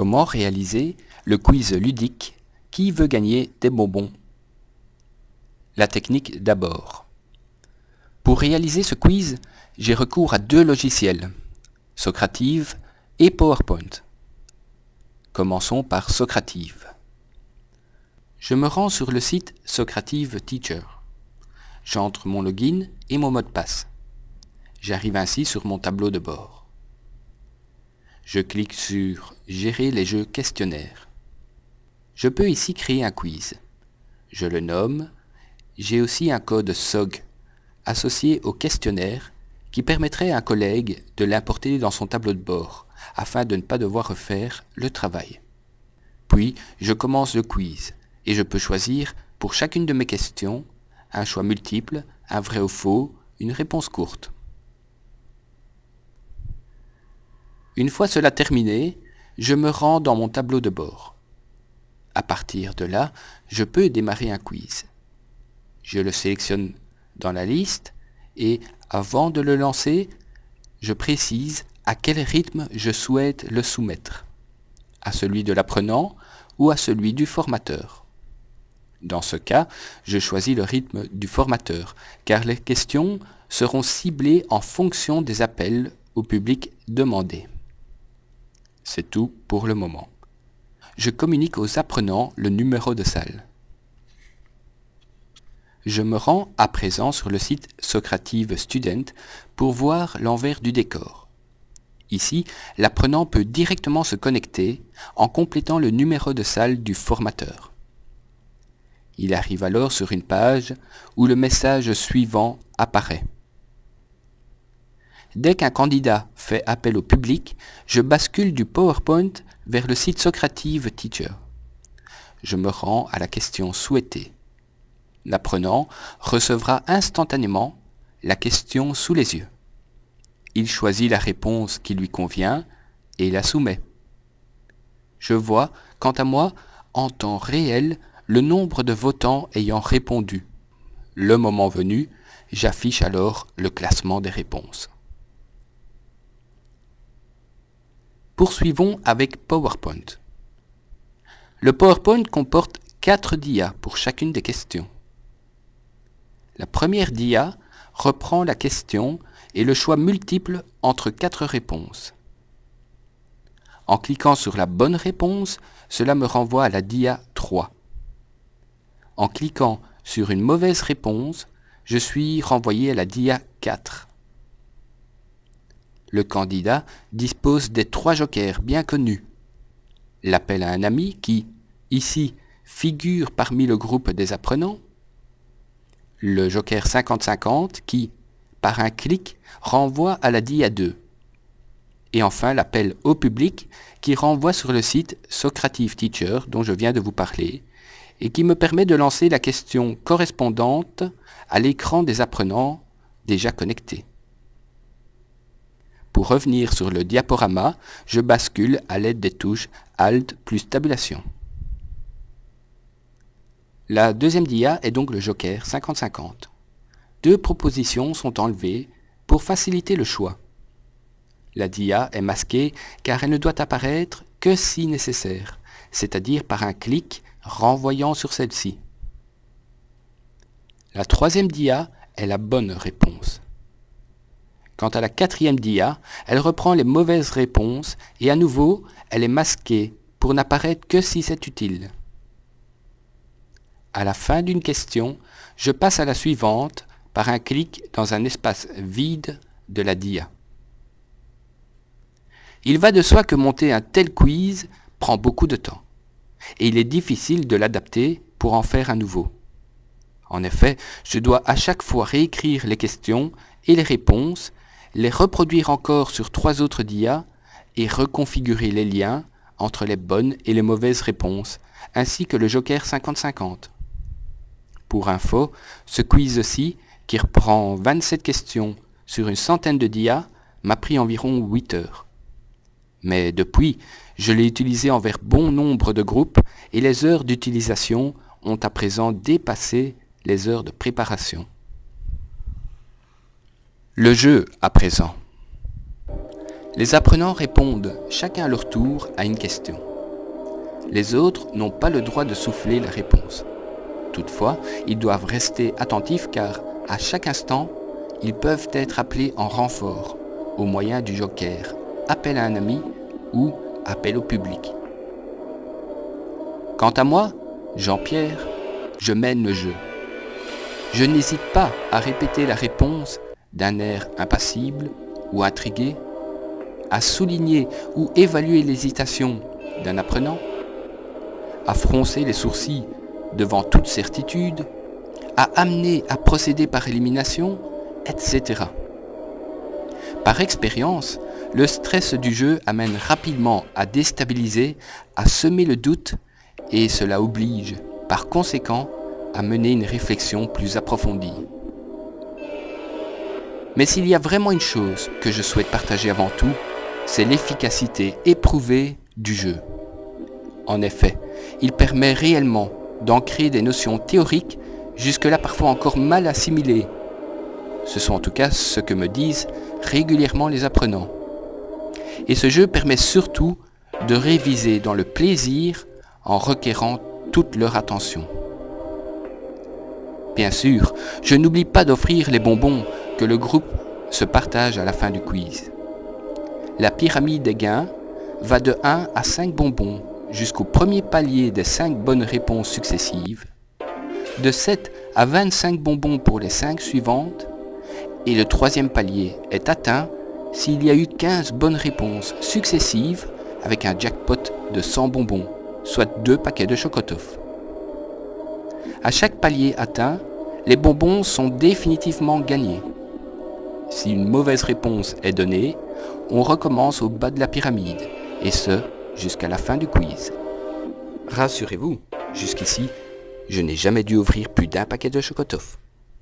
Comment réaliser le quiz ludique Qui veut gagner des bonbons? La technique d'abord. Pour réaliser ce quiz, j'ai recours à deux logiciels, Socrative et PowerPoint. Commençons par Socrative. Je me rends sur le site Socrative Teacher. J'entre mon login et mon mot de passe. J'arrive ainsi sur mon tableau de bord. Je clique sur « Gérer les jeux questionnaires ». Je peux ici créer un quiz. Je le nomme. J'ai aussi un code SOG associé au questionnaire qui permettrait à un collègue de l'importer dans son tableau de bord afin de ne pas devoir refaire le travail. Puis, je commence le quiz et je peux choisir pour chacune de mes questions un choix multiple, un vrai ou faux, une réponse courte. Une fois cela terminé, je me rends dans mon tableau de bord. À partir de là, je peux démarrer un quiz. Je le sélectionne dans la liste et avant de le lancer, je précise à quel rythme je souhaite le soumettre, à celui de l'apprenant ou à celui du formateur. Dans ce cas, je choisis le rythme du formateur, car les questions seront ciblées en fonction des appels au public demandés. C'est tout pour le moment. Je communique aux apprenants le numéro de salle. Je me rends à présent sur le site Socrative Student pour voir l'envers du décor. Ici, l'apprenant peut directement se connecter en complétant le numéro de salle du formateur. Il arrive alors sur une page où le message suivant apparaît. Dès qu'un candidat fait appel au public, je bascule du PowerPoint vers le site Socrative Teacher. Je me rends à la question souhaitée. L'apprenant recevra instantanément la question sous les yeux. Il choisit la réponse qui lui convient et la soumet. Je vois, quant à moi, en temps réel, le nombre de votants ayant répondu. Le moment venu, j'affiche alors le classement des réponses. Poursuivons avec PowerPoint. Le PowerPoint comporte 4 dias pour chacune des questions. La première dia reprend la question et le choix multiple entre 4 réponses. En cliquant sur la bonne réponse, cela me renvoie à la dia 3. En cliquant sur une mauvaise réponse, je suis renvoyé à la dia 4. Le candidat dispose des 3 jokers bien connus. L'appel à un ami qui, ici, figure parmi le groupe des apprenants. Le joker 50-50 qui, par un clic, renvoie à la dia 2. Et enfin l'appel au public qui renvoie sur le site Socrative Teacher dont je viens de vous parler et qui me permet de lancer la question correspondante à l'écran des apprenants déjà connectés. Pour revenir sur le diaporama, je bascule à l'aide des touches Alt plus tabulation. La deuxième dia est donc le joker 50-50. 2 propositions sont enlevées pour faciliter le choix. La dia est masquée car elle ne doit apparaître que si nécessaire, c'est-à-dire par un clic renvoyant sur celle-ci. La troisième dia est la bonne réponse. Quant à la 4e dia, elle reprend les mauvaises réponses et à nouveau, elle est masquée pour n'apparaître que si c'est utile. À la fin d'une question, je passe à la suivante par un clic dans un espace vide de la dia. Il va de soi que monter un tel quiz prend beaucoup de temps et il est difficile de l'adapter pour en faire un nouveau. En effet, je dois à chaque fois réécrire les questions et les réponses, les reproduire encore sur 3 autres dias et reconfigurer les liens entre les bonnes et les mauvaises réponses, ainsi que le joker 50-50. Pour info, ce quiz-ci, qui reprend 27 questions sur une centaine de dias, m'a pris environ 8 heures. Mais depuis, je l'ai utilisé envers bon nombre de groupes et les heures d'utilisation ont à présent dépassé les heures de préparation. Le jeu à présent. Les apprenants répondent chacun à leur tour à une question. Les autres n'ont pas le droit de souffler la réponse. Toutefois, ils doivent rester attentifs car, à chaque instant, ils peuvent être appelés en renfort au moyen du joker, appel à un ami ou appel au public. Quant à moi, Jean-Pierre, je mène le jeu. Je n'hésite pas à répéter la réponse d'un air impassible ou intrigué, à souligner ou évaluer l'hésitation d'un apprenant, à froncer les sourcils devant toute certitude, à amener à procéder par élimination, etc. Par expérience, le stress du jeu amène rapidement à déstabiliser, à semer le doute, et cela oblige, par conséquent, à mener une réflexion plus approfondie. Mais s'il y a vraiment une chose que je souhaite partager avant tout, c'est l'efficacité éprouvée du jeu. En effet, il permet réellement d'ancrer des notions théoriques jusque-là parfois encore mal assimilées. Ce sont en tout cas ce que me disent régulièrement les apprenants. Et ce jeu permet surtout de réviser dans le plaisir en requérant toute leur attention. Bien sûr, je n'oublie pas d'offrir les bonbons que le groupe se partage à la fin du quiz. La pyramide des gains va de 1 à 5 bonbons jusqu'au premier palier des 5 bonnes réponses successives, de 7 à 25 bonbons pour les 5 suivantes, et le troisième palier est atteint s'il y a eu 15 bonnes réponses successives avec un jackpot de 100 bonbons, soit 2 paquets de Chocotoff. À chaque palier atteint, les bonbons sont définitivement gagnés. Si une mauvaise réponse est donnée, on recommence au bas de la pyramide, et ce, jusqu'à la fin du quiz. Rassurez-vous, jusqu'ici, je n'ai jamais dû ouvrir plus d'un paquet de Chocotoff.